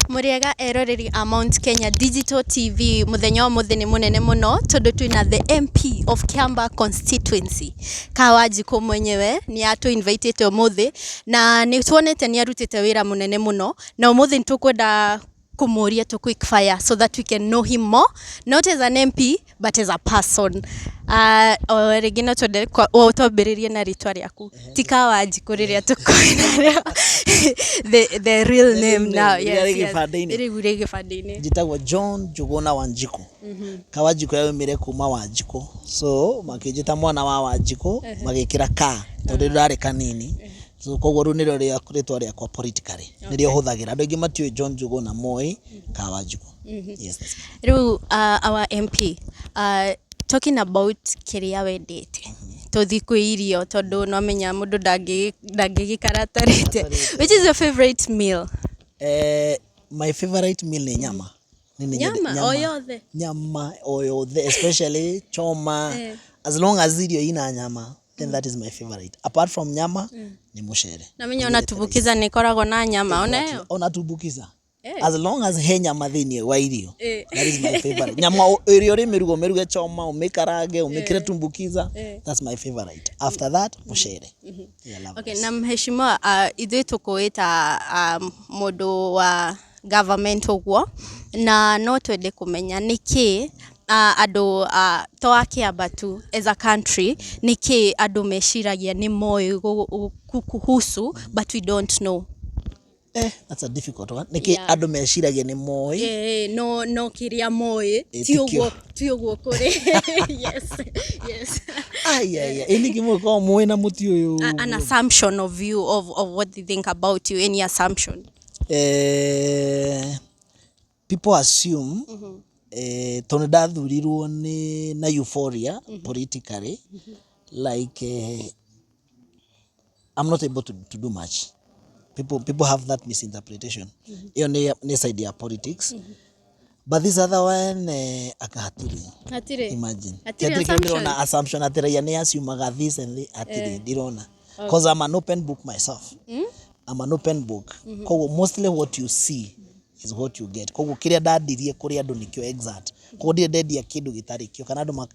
Muriega eroreri Mount Kenya Digital TV muthenya wa muthini munene muno tondu twina the MP of Kiambaa constituency Kawajiko mwenyewe ni atu invited umuthi na ni tuonete ni arutite wira munene muno na umuthi ntukwenda kumuria to quick fire so that we can know him more, not as an MP but as a person. Regina tode kwa utobiririe na ritwa ryaku Tikawajiko riria tukoina the real name now. Yes, iri gifadini jitagwa John Juguna Wanjiko. Kawajiko yaumire kuma Wanjiko, so makijita mwana wa Wanjiko magikira ka tondu ndari kanini. So koguo ru niro ria ritwa ria kwa politically nirio huthagira andu ingi matio John Juguna Moi Kawajiko. Yes. Our MP talking about kiria wendete tothi kwirio tondu no menya mundu ndangigikaratarite. Which is your favorite meal? My favorite meal ni nyama. Nyama oyothe, especially choma. As long as irio ina nyama, then that is my favorite. Apart from nyama ni mushere. Na menya onatubukiza ni korago na nyama onayo. Onatubukiza. As long as he nyama thini wa irio. That is my favorite. Nyama irio ri miruge choma, umekarage, umekire tumbukiza. That's my favorite. After that, mushere. Okay, na mheshimiwa ithui tukuita mundu wa government ogwo na no twende kumenya niki andu to Kiambaa tu as a country niki andu meshiragia ni moi kuhusu but we don't know. That's a difficult one. Niki andu meshiragia ni moi. No kiria moi ti ogwo kuri. Yes. Ini kimo kwa moi na muti uyu. An assumption of you of what they think about you, any assumption. People assume tondu ndathurirwo ni na euphoria politically, like I'm not able to do much. People have that misinterpretation. Iyo ni side ya politics. But this other one hatiri. Imagine. Hatiri assumption hatiri ya ni assume this and hatiri dirona. Because I'm an open book myself. I'm an open book. Mostly what you see is what you get. Koguo kiria ndadirie kuri andu nikyo exact. Koguo ndire ndendia kindu gitari kyo kana andu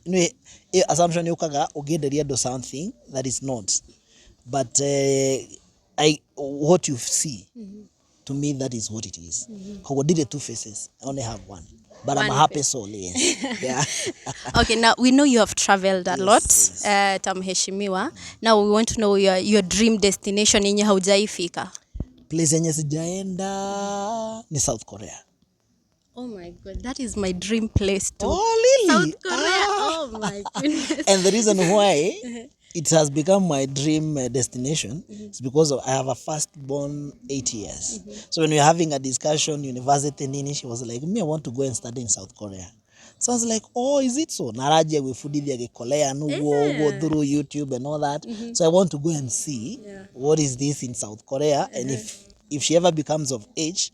assumption yukaga ugenderia andu something that is not. But what you see to me, that is what it is. Koguo ndire two faces. I only have one. But I'm a happy soul, yes. Yeah. Okay, now we know you have traveled a lot, tamheshimiwa. Now we want to know your dream destination yenye haujaifika. Place yenye sijaenda ni South Korea. Oh my God, that is my dream place too. Oh, really? South Korea. Oh my goodness. And the reason why it has become my dream destination is because I have a firstborn 8 years. So when we were having a discussion, university nini, she was like, I want to go and study in South Korea. So I was like, oh, is it so? Naraje we fudidhi ya Korea, go through YouTube and all that. So I want to go and see what is this in South Korea, and if she ever becomes of age,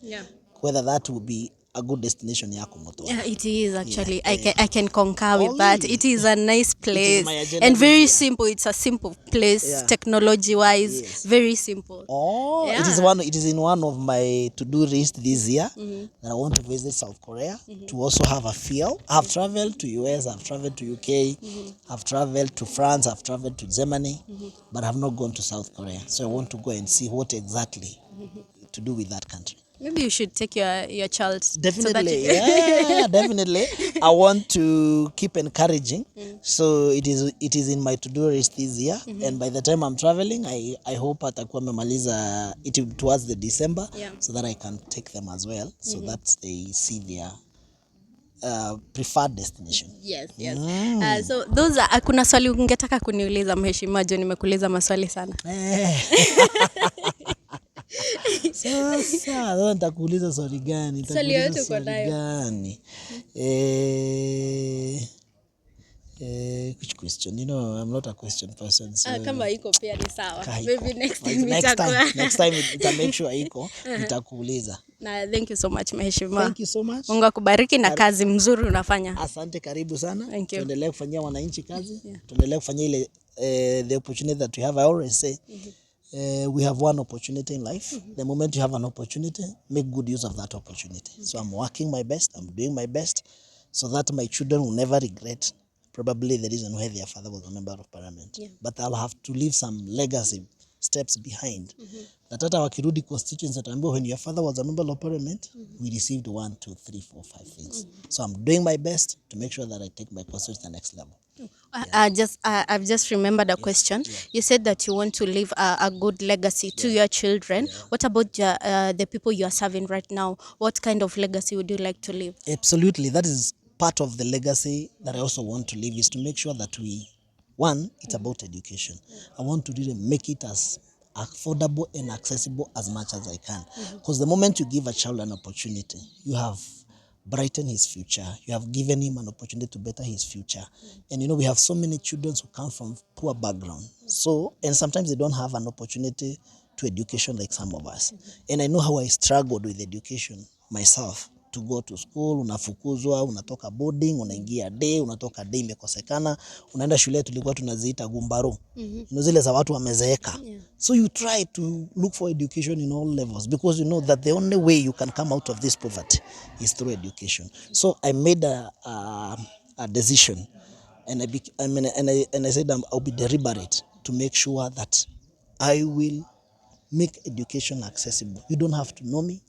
whether that will be a good destination yako moto. Yeah, it is actually. I can concur with that. It is a nice place and very simple. It's a simple place, technology wise, very simple. It is in one of my to-do list this year that I want to visit South Korea to also have a feel. I've traveled to US, I've traveled to UK, I've traveled to France, I've traveled to Germany, but I've not gone to South Korea. So I want to go and see what exactly to do with that country. Maybe you should take your child. Definitely, definitely. I want to keep encouraging. So it is in my to-do list this year, and by the time I'm traveling, I hope atakuwa memaliza it towards the December, so that I can take them as well, so that they see their preferred destination. Yes. So those are kuna swali ungetaka kuniuliza mheshimiwa John, nimekuuliza maswali sana. Sasa nitakuuliza swali gani? Swali yote uko nayo. Which question? I'm not a question person. So kama iko pia ni sawa. Maybe next time nita make sure iko nitakuuliza. Na thank you so much mheshimiwa. Thank you so much. Mungu akubariki na kazi mzuri unafanya. Asante, karibu sana. Tuendelee kufanyia wananchi kazi. Tuendelee kufanyia ile the opportunity that we have. I always say we have one opportunity in life. The moment you have an opportunity, make good use of that opportunity. So I'm working my best, I'm doing my best, so that my children will never regret probably the reason why their father was a member of parliament. But I'll have to leave some legacy steps behind. That hata wakirudi constituency ataambiwa, when your father was a member of parliament, we received 1, 2, 3, 4, 5 things. So I'm doing my best to make sure that I take my constituency to the next level. I've just remembered a question. You said that you want to leave a good legacy to your children. What about the people you are serving right now? What kind of legacy would you like to leave? Absolutely. That is part of the legacy that I also want to leave, is to make sure that it's about education. I want to really make it as affordable and accessible as much as I can. Because the moment you give a child an opportunity, you have brightened his future. You have given him an opportunity to better his future. And we have so many children who come from poor background. And sometimes they don't have an opportunity to education like some of us. And I know how I struggled with education myself. To go to school, unafukuzwa, unatoka boarding, unaingia day, unatoka day imekosekana, unaenda shule tulikuwa tunaziita gumbaro. Zile za watu wamezeeka. So you try to look for education in all levels, because you know that the only way you can come out of this poverty is through education. So I made a decision, and I said I'll be deliberate to make sure that I will make education accessible. You don't have to know me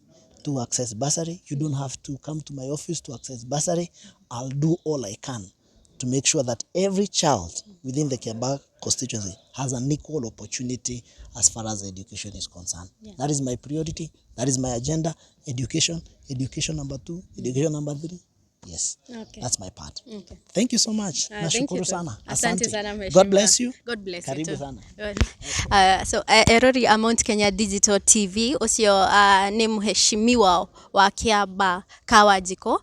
to access bursary. You don't have to come to my office to access bursary. I'll do all I can to make sure that every child within the Kiambaa constituency has an equal opportunity as far as education is concerned. That is my priority. That is my agenda. Education number 2, education number 3. Yes, that's my part. Thank you so much. Nashukuru sana. Asante sana mheshimiwa. God bless you. God bless you. Karibu sana. So Erori a Mount Kenya Digital TV ucio ni mheshimiwa wa Kiambaa Kawajiko,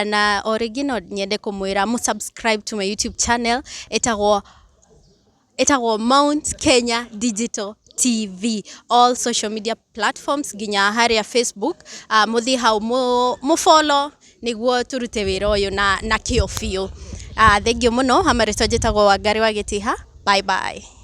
na original nyende kumwira mu subscribe to my YouTube channel etagwo Mount Kenya Digital TV, all social media platforms ginya hari ya Facebook, muthi hau mu follow niguo turute wira uyu na kio biu. Thank you muno. Hamaritwa njitagwo Wangari wa Gitiha. Bye bye.